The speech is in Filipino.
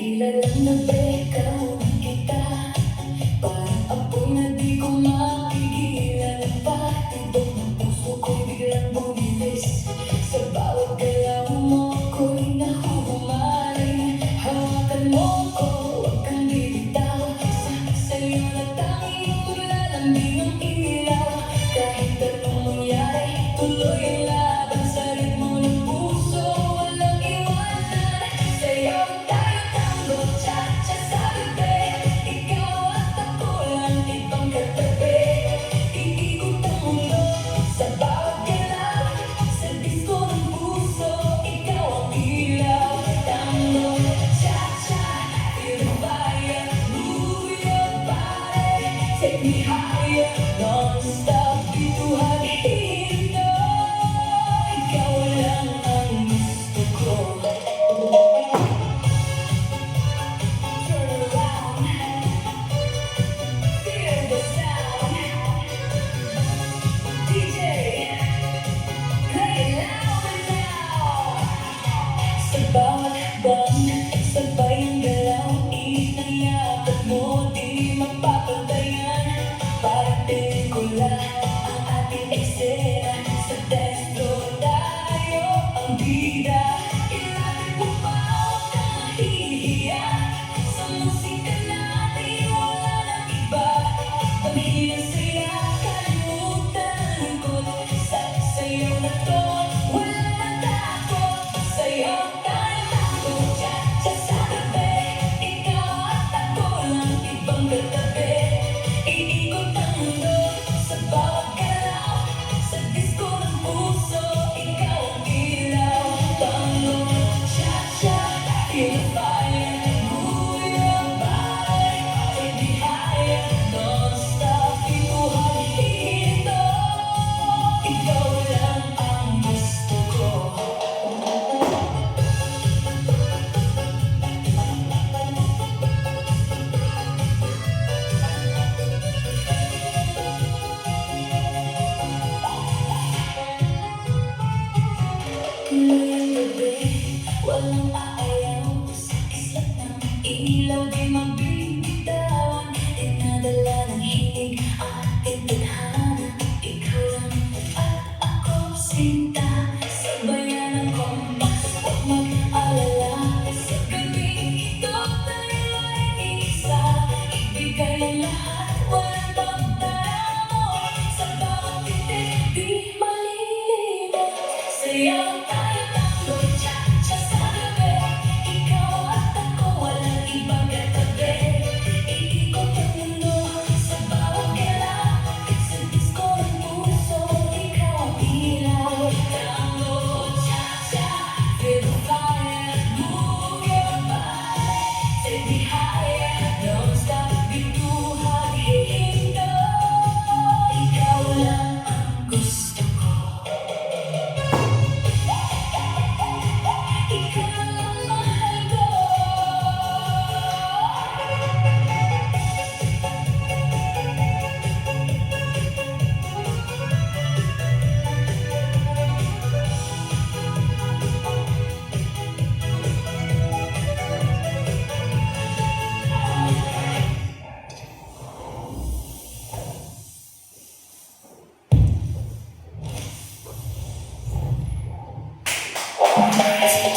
Ilalang na beka kita, parang apoy na di ko mapigilan. Patibok ng puso ko'y biglang bumilis. Sa bawat galaw mo ko'y nahuhumaling. Hawakan mo ko, huwag kang bibitaw. Sa'yo na tanging maglalambing ang ilaw. Kahit anong mangyari, tuloy ang laban sa ritmo ng puso. Walang iwanan sa'yo. Take me higher, non-stop, bituhan hino. Ikaw lang ang gusto ko. Turn around, feel the sound. DJ, play it loud and loud. Sa bawat bang, sabay ang galaw, inayakap mo, di mapapantayan. Parang pelikula ang ating eksena. Sa dance floor tayo ang bida. Ilapit mo pa o kahihiya. Sa musika natin wala nang iba. Pamihirang saya, kalimutan ang lungkot. Sa'yo na to, wala nang takot. Sa'yo tayo takot, cha-cha sa gabi. Ikaw at ako lang, ibang katabi. Iikot ang mundo sa bawat galaw. Sa disko ng puso, ikaw ang ilaw. Tango, cha-cha, feel the fire. Move your body, take me higher. Non-stop, bituhan hino. Ikaw lang ang gusto ko. Ngayong gabi, walang aayaw. Sa kislat ng ilaw, di mabili.